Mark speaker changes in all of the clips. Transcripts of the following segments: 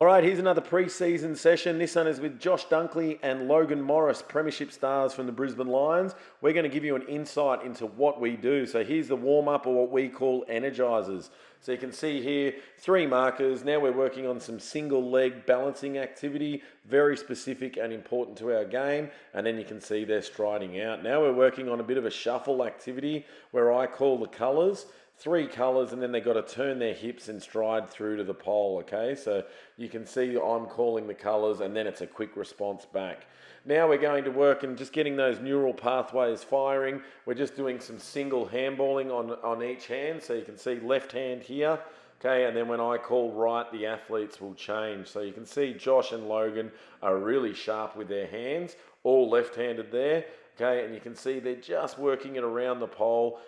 Speaker 1: All right, here's another pre-season session. This one is with Josh Dunkley and Logan Morris, premiership stars from the Brisbane Lions. We're going to give you an insight into what we do. So here's the warm-up, or what we call energizers. So you can see here, 3 markers. Now we're working on some single leg balancing activity, very specific and important to our game. And then you can see they're striding out. Now we're working on a bit of a shuffle activity where I call the colours. 3 colours, and then they've got to turn their hips and stride through to the pole, okay? So you can see I'm calling the colours, and then it's a quick response back. Now we're going to work and just getting those neural pathways firing. We're just doing some single handballing on each hand. So you can see left hand here, okay? And then when I call right, the athletes will change. So you can see Josh and Logan are really sharp with their hands, all left-handed there. Okay, and you can see they're just working it around the pole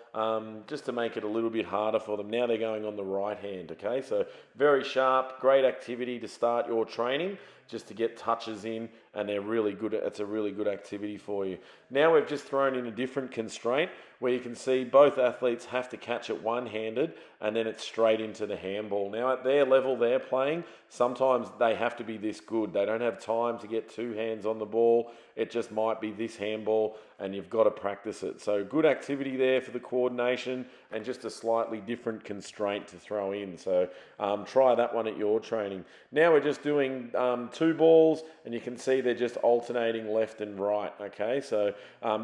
Speaker 1: just to make it a little bit harder for them. Now they're going on the right hand, okay? So very sharp, great activity to start your training, just to get touches in, and they're really good. It's a really good activity for you. Now we've just thrown in a different constraint where you can see both athletes have to catch it one-handed, and then it's straight into the handball. Now at their level they're playing, sometimes they have to be this good. They don't have time to get 2 hands on the ball. It just might be this handball, and you've got to practice it. So good activity there for the coordination, and just a slightly different constraint to throw in. So try that one at your training. Now we're just doing 2 balls, and you can see they're just alternating left and right, okay? So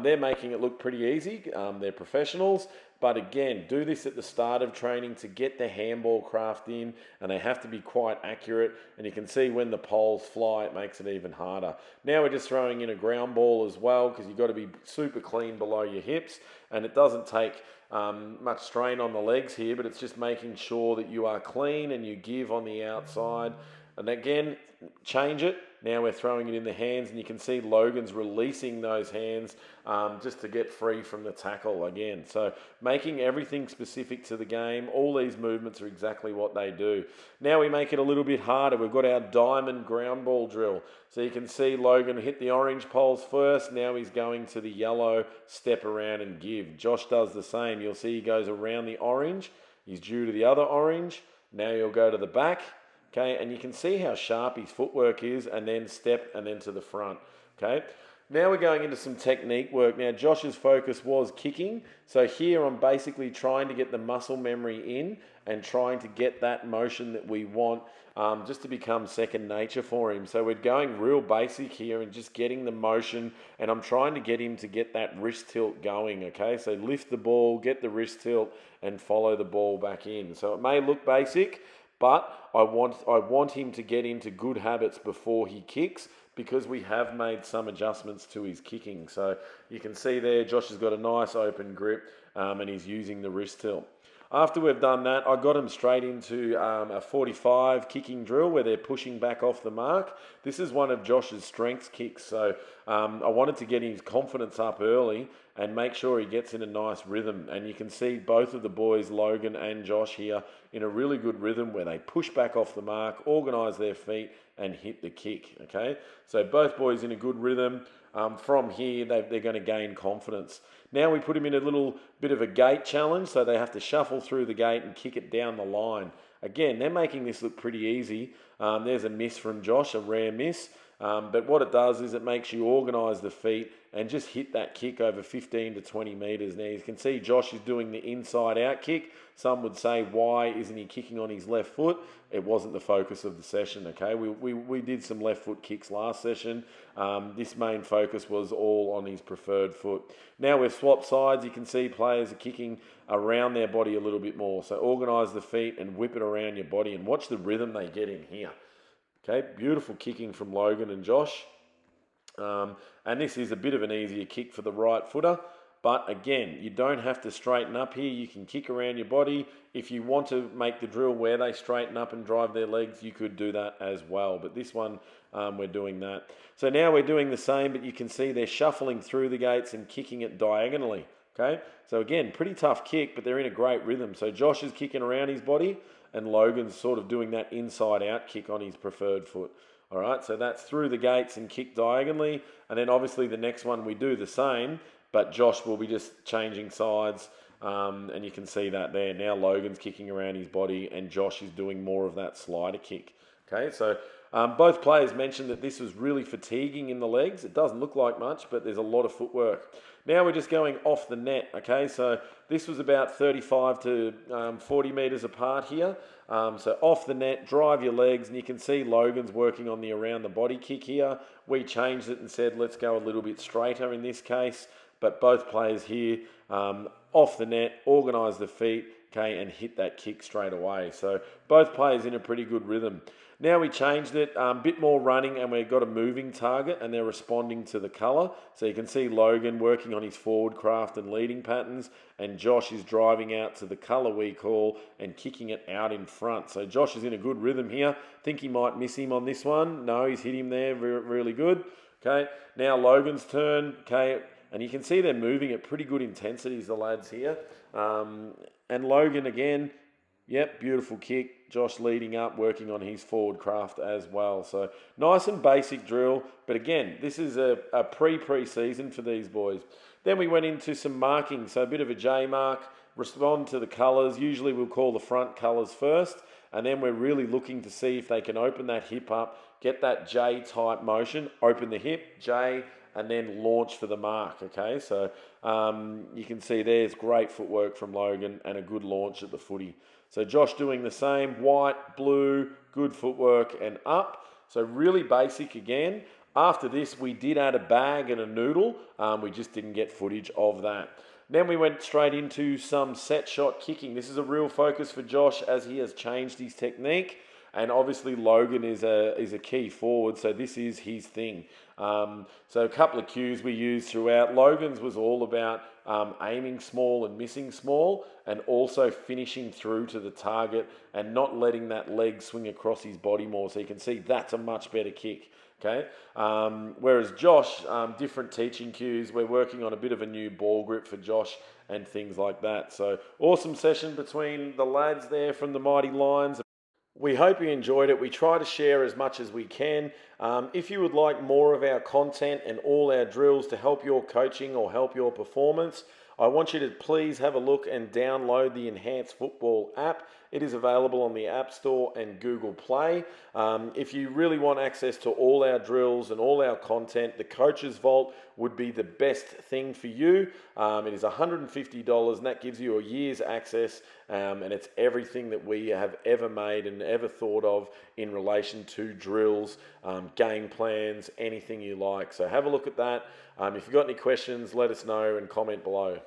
Speaker 1: they're making it look pretty easy. They're professionals. But again, do this at the start of training to get the handball craft in, and they have to be quite accurate. And you can see when the poles fly, it makes it even harder. Now we're just throwing in a ground ball as well, because you've got to be super clean below your hips, and it doesn't take much strain on the legs here, but it's just making sure that you are clean and you give on the outside. And again, change it. Now we're throwing it in the hands, and you can see Logan's releasing those hands just to get free from the tackle again. So making everything specific to the game. All these movements are exactly what they do. Now we make it a little bit harder. We've got our diamond ground ball drill. So you can see Logan hit the orange poles first. Now he's going to the yellow, step around and give. Josh does the same. You'll see he goes around the orange. He's due to the other orange. Now he'll go to the back. Okay, and you can see how sharp his footwork is, and then step and then to the front. Okay, now we're going into some technique work. Now Josh's focus was kicking, so here I'm basically trying to get the muscle memory in and trying to get that motion that we want just to become second nature for him. So we're going real basic here and just getting the motion, and I'm trying to get him to get that wrist tilt going, okay? So lift the ball, get the wrist tilt, and follow the ball back in. So it may look basic, but I want him to get into good habits before he kicks, because we have made some adjustments to his kicking. So you can see there, Josh has got a nice open grip and he's using the wrist tilt. After we've done that, I got him straight into a 45 kicking drill where they're pushing back off the mark. This is one of Josh's strengths kicks, so I wanted to get his confidence up early and make sure he gets in a nice rhythm. And you can see both of the boys, Logan and Josh here, in a really good rhythm where they push back off the mark, organise their feet and hit the kick, okay? So both boys in a good rhythm. From here, they're going to gain confidence. Now we put them in a little bit of a gate challenge, so they have to shuffle through the gate and kick it down the line. Again, they're making this look pretty easy. There's a miss from Josh, a rare miss. But what it does is it makes you organise the feet and just hit that kick over 15 to 20 metres. Now you can see Josh is doing the inside out kick. Some would say, why isn't he kicking on his left foot? It wasn't the focus of the session, okay? We did some left foot kicks last session. This main focus was all on his preferred foot. Now we've swapped sides. You can see players are kicking around their body a little bit more. So organise the feet and whip it around your body and watch the rhythm they get in here. Okay, beautiful kicking from Logan and Josh. And this is a bit of an easier kick for the right footer. But again, you don't have to straighten up here. You can kick around your body. If you want to make the drill where they straighten up and drive their legs, you could do that as well. But this one, we're doing that. So now we're doing the same, but you can see they're shuffling through the gates and kicking it diagonally. Okay, so again, pretty tough kick, but they're in a great rhythm. So Josh is kicking around his body, and Logan's sort of doing that inside-out kick on his preferred foot. All right, so that's through the gates and kick diagonally. And then obviously the next one we do the same, but Josh will be just changing sides. And you can see that there. Now Logan's kicking around his body and Josh is doing more of that slider kick. Okay, so both players mentioned that this was really fatiguing in the legs. It doesn't look like much, but there's a lot of footwork. Now we're just going off the net, okay? So this was about 35 to 40 metres apart here. So off the net, drive your legs, and you can see Logan's working on the around the body kick here. We changed it and said, let's go a little bit straighter in this case. But both players here, off the net, organise the feet, okay, and hit that kick straight away. So both players in a pretty good rhythm. Now we changed it, a bit more running, and we've got a moving target, and they're responding to the colour. So you can see Logan working on his forward craft and leading patterns, and Josh is driving out to the colour we call and kicking it out in front. So Josh is in a good rhythm here. Think he might miss him on this one. No, he's hit him there really good. Okay, now Logan's turn. Okay, and you can see they're moving at pretty good intensities, the lads here. And Logan again, yep, beautiful kick. Josh leading up, working on his forward craft as well. So nice and basic drill. But again, this is a pre-season for these boys. Then we went into some marking. So a bit of a J mark, respond to the colours. Usually we'll call the front colours first. And then we're really looking to see if they can open that hip up, get that J type motion, open the hip, J, and then launch for the mark, okay? So you can see there's great footwork from Logan and a good launch at the footy. So Josh doing the same, white, blue, good footwork and up. So really basic again. After this, we did add a bag and a noodle. We just didn't get footage of that. Then we went straight into some set shot kicking. This is a real focus for Josh as he has changed his technique. And obviously Logan is a key forward, so this is his thing. So a couple of cues we used throughout. Logan's was all about aiming small and missing small, and also finishing through to the target and not letting that leg swing across his body more. So you can see that's a much better kick. Okay. Whereas Josh, different teaching cues. We're working on a bit of a new ball grip for Josh and things like that. So awesome session between the lads there from the Mighty Lions. We hope you enjoyed it. We try to share as much as we can. If you would like more of our content and all our drills to help your coaching or help your performance, I want you to please have a look and download the Enhanced Football app. It is available on the App Store and Google Play. If you really want access to all our drills and all our content, the Coach's Vault would be the best thing for you. It is $150 and that gives you a year's access, and it's everything that we have ever made and ever thought of in relation to drills, game plans, anything you like. So have a look at that. If you've got any questions, let us know and comment below.